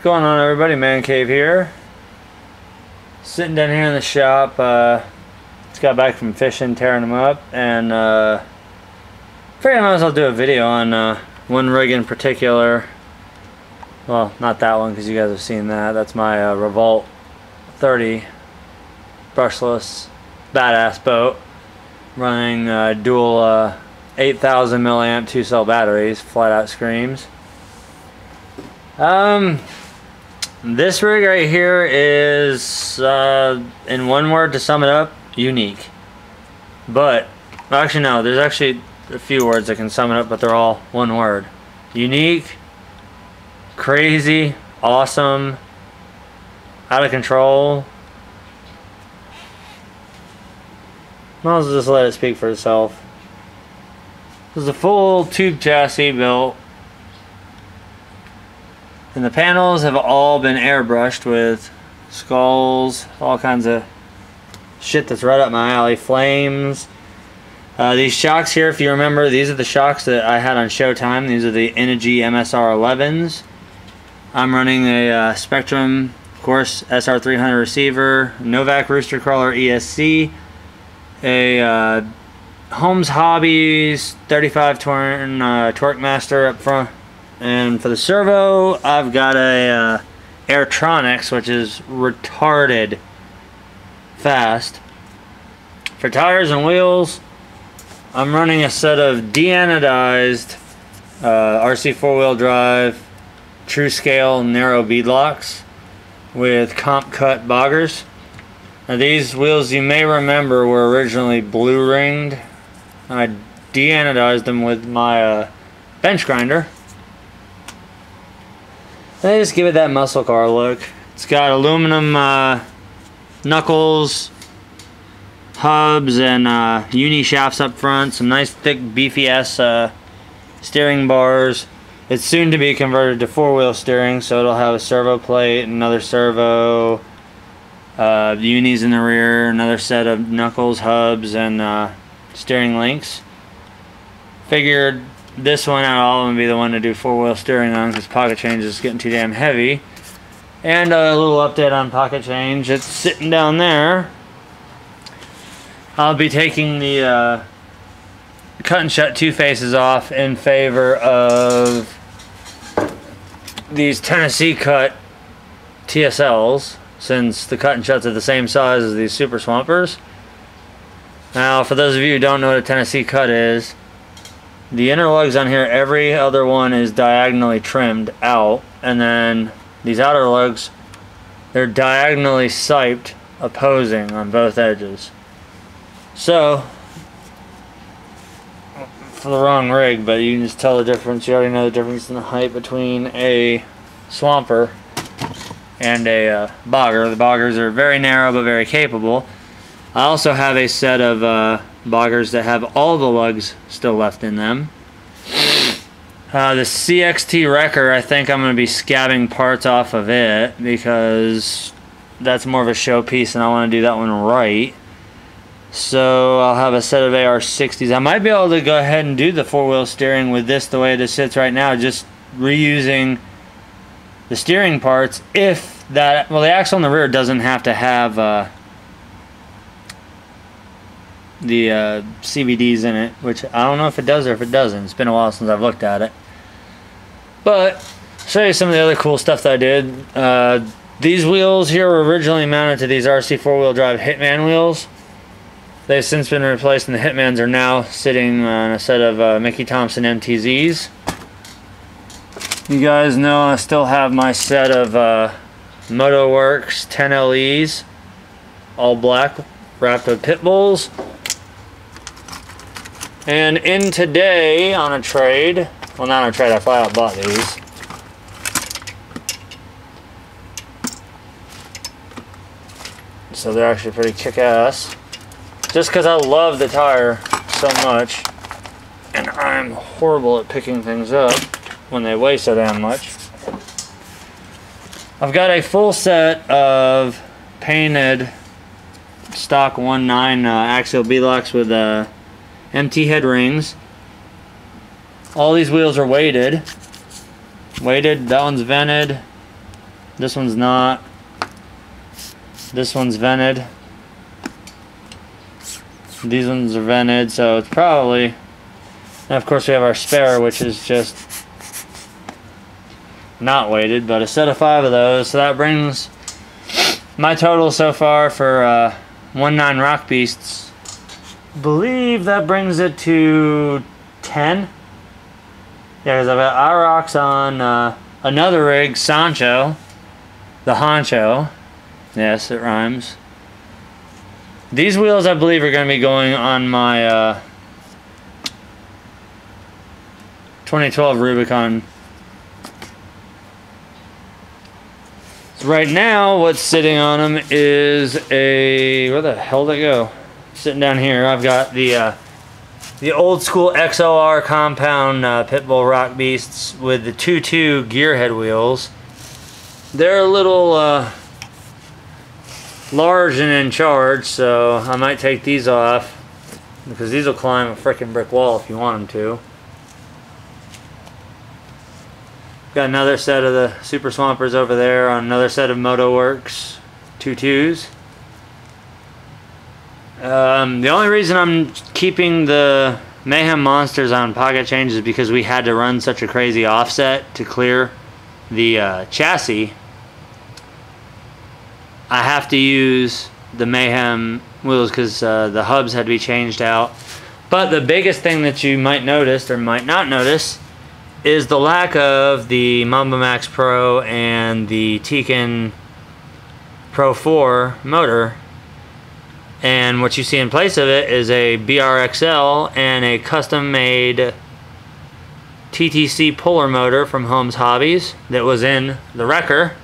going on, everybody? Man Cave here. Sitting down here in the shop. Just got back from fishing, tearing them up, and figured I might as well do a video on one rig in particular. Well, not that one because you guys have seen that. That's my Revolt 30 brushless badass boat running dual 8,000 milliamp 2-cell batteries. Flat out screams. This rig right here is, in one word to sum it up, unique. But, actually no, there's actually a few words that can sum it up, but they're all one word. Unique, crazy, awesome, out of control. Might as well just let it speak for itself. This is a full tube chassis built. And the panels have all been airbrushed with skulls, all kinds of shit that's right up my alley. Flames. These shocks here, if you remember, these are the shocks that I had on Showtime. These are the Energy MSR 11s. I'm running a Spectrum, of course, SR300 receiver, Novak Rooster Crawler ESC, a Holmes Hobbies 35 Torque Master up front. And for the servo, I've got a Airtronics, which is retarded fast. For tires and wheels, I'm running a set of de-anodized RC 4-wheel drive true scale narrow beadlocks with comp cut boggers. Now these wheels, you may remember, were originally blue ringed. I de-anodized them with my bench grinder. They just give it that muscle car look. It's got aluminum knuckles, hubs, and uni shafts up front. Some nice thick beefy ass steering bars. It's soon to be converted to 4-wheel steering, so it'll have a servo plate, another servo, unis in the rear, another set of knuckles, hubs, and steering links. Figured this one out of all of them would be the one to do 4-wheel steering on, because pocket change is getting too damn heavy. And a little update on pocket change. It's sitting down there. I'll be taking the cut and shut two faces off in favor of these Tennessee cut TSLs, since the cut and shuts are the same size as these Super Swampers. Now, for those of you who don't know what a Tennessee cut is, the inner lugs on here, every other one is diagonally trimmed out, and then these outer lugs, they're diagonally siped opposing on both edges. So, for the wrong rig, but you can just tell the difference. You already know the difference in the height between a Swamper and a bogger. The boggers are very narrow but very capable. I also have a set of boggers that have all the lugs still left in them. The CXT Wrecker, I think I'm going to be scabbing parts off of it because that's more of a showpiece and I want to do that one right. So I'll have a set of AR60s. I might be able to go ahead and do the 4-wheel steering with this the way it sits right now, just reusing the steering parts. If that, well, the axle in the rear doesn't have to have the CVDs in it, which I don't know if it does or if it doesn't. It's been a while since I've looked at it. But show you some of the other cool stuff that I did. These wheels here were originally mounted to these RC 4-wheel drive Hitman wheels. They've since been replaced, and the Hitmans are now sitting on a set of Mickey Thompson MTZs. You guys know I still have my set of MotoWorks 10LEs, all black, wrapped with pit bulls. And in today, on a trade, well, not on a trade, I flat out bought these. So they're actually pretty kick-ass. Just because I love the tire so much, and I'm horrible at picking things up when they weigh so damn much. I've got a full set of painted stock 1.9 axial beadlocks with MT head rings. All these wheels are weighted. That one's vented. This one's not. This one's vented. These ones are vented, so it's probably... And of course we have our spare, which is just not weighted, but a set of 5 of those. So that brings my total so far for 1.9 Rock Beasts. Believe that brings it to 10. Yeah, because I've got IROX on another rig, Sancho, the Honcho. Yes, it rhymes. These wheels, I believe, are going to be going on my 2012 Rubicon. So right now, what's sitting on them is a... Where the hell did it go? Sitting down here, I've got the old school XOR compound Pitbull Rock Beasts with the 2.2 gearhead wheels. They're a little large and in charge, so I might take these off because these will climb a freaking brick wall if you want them to. Got another set of the Super Swampers over there on another set of MotoWorks 2.2s. The only reason I'm keeping the Mayhem Monsters on pocket change is because we had to run such a crazy offset to clear the chassis. I have to use the Mayhem wheels because the hubs had to be changed out. But the biggest thing that you might notice or might not notice is the lack of the Mamba Max Pro and the Tekin Pro 4 motor. And what you see in place of it is a BRXL and a custom-made TTC puller motor from Holmes Hobbies that was in the Wrecker.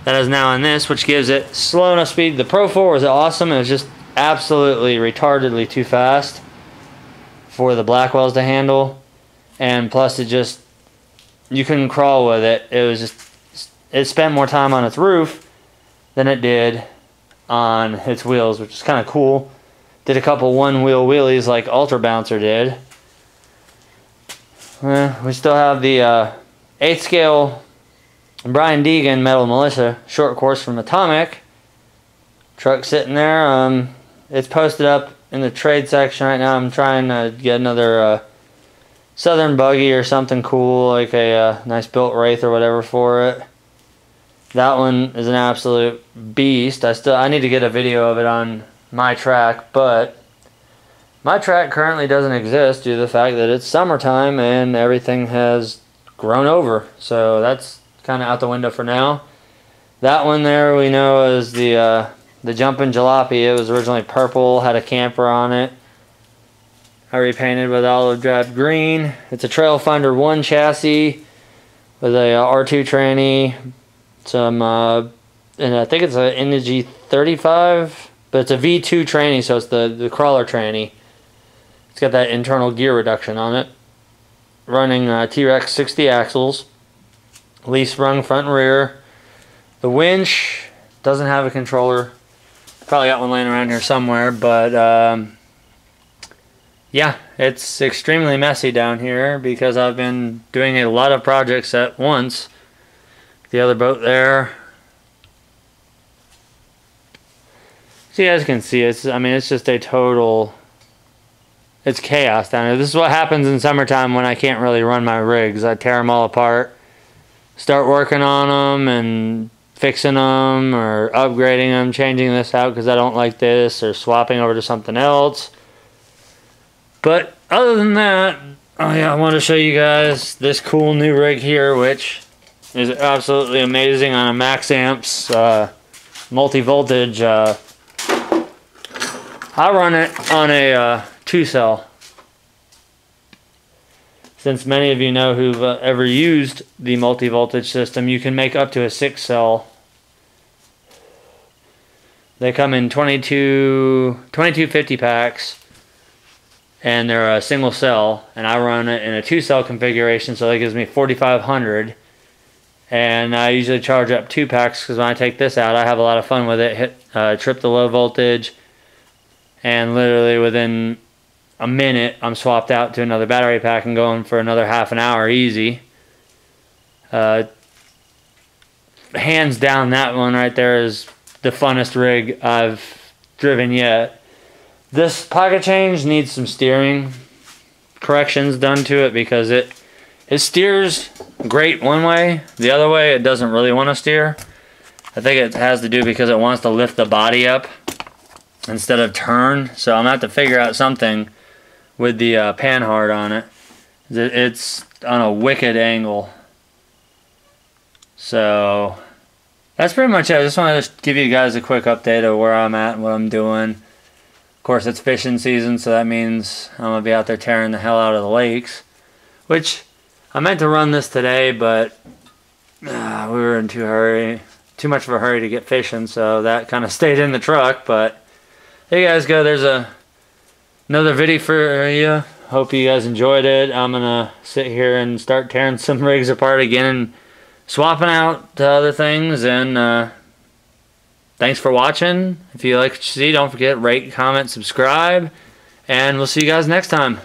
That is now in this, which gives it slow enough speed. The Pro 4 was awesome. It was just absolutely retardedly too fast for the Blackwells to handle. And plus it just, you couldn't crawl with it. It was just, it spent more time on its roof than it did on its wheels, which is kind of cool. Did a couple one-wheel wheelies like Ultra Bouncer did. We still have the 8th scale Brian Deegan Metal Militia short course from Atomic. Truck sitting there. It's posted up in the trade section right now. I'm trying to get another Southern buggy or something cool, like a nice built Wraith or whatever for it. That one is an absolute beast. I need to get a video of it on my track, but my track currently doesn't exist due to the fact that it's summertime and everything has grown over. So that's kind of out the window for now. That one there we know is the Jumpin' Jalopy. It was originally purple, had a camper on it. I repainted with olive drab green. It's a Trailfinder 1 chassis with a R2 tranny. Some and I think it's an Energy 35, but it's a V2 tranny, so it's the crawler tranny. It's got that internal gear reduction on it. Running T-Rex 60 axles, leaf sprung front and rear. The winch doesn't have a controller. Probably got one laying around here somewhere, but yeah, it's extremely messy down here because I've been doing a lot of projects at once. The other boat there. So you guys can see it's just a total, it's chaos down here. This is what happens in summertime when I can't really run my rigs. I tear them all apart, start working on them and fixing them or upgrading them, changing this out because I don't like this, or swapping over to something else. But other than that, oh yeah, I want to show you guys this cool new rig here, which is absolutely amazing on a Max Amps multi-voltage. I run it on a 2-cell. Since many of you know who've ever used the multi-voltage system, you can make up to a 6-cell. They come in 2250 packs, and they're a single cell, and I run it in a 2-cell configuration, so that gives me 4500. And I usually charge up 2 packs because when I take this out, I have a lot of fun with it. Trip the low voltage, and literally within a minute, I'm swapped out to another battery pack and going for another half an hour easy. And hands down, that one right there is the funnest rig I've driven yet. This pocket change needs some steering corrections done to it because it steers great one way. The other way, it doesn't really want to steer. I think it has to do because it wants to lift the body up instead of turn. So I'm going to have to figure out something with the panhard on it. It's on a wicked angle. So that's pretty much it. I just wanted to give you guys a quick update of where I'm at and what I'm doing. Of course, it's fishing season, so that means I'm going to be out there tearing the hell out of the lakes. Which, I meant to run this today, but we were in too much of a hurry to get fishing, so that kind of stayed in the truck. But there you guys go. There's another video for you. Hope you guys enjoyed it. I'm going to sit here and start tearing some rigs apart again and swapping out to other things. And thanks for watching. If you like what you see, don't forget, rate, comment, subscribe. And we'll see you guys next time.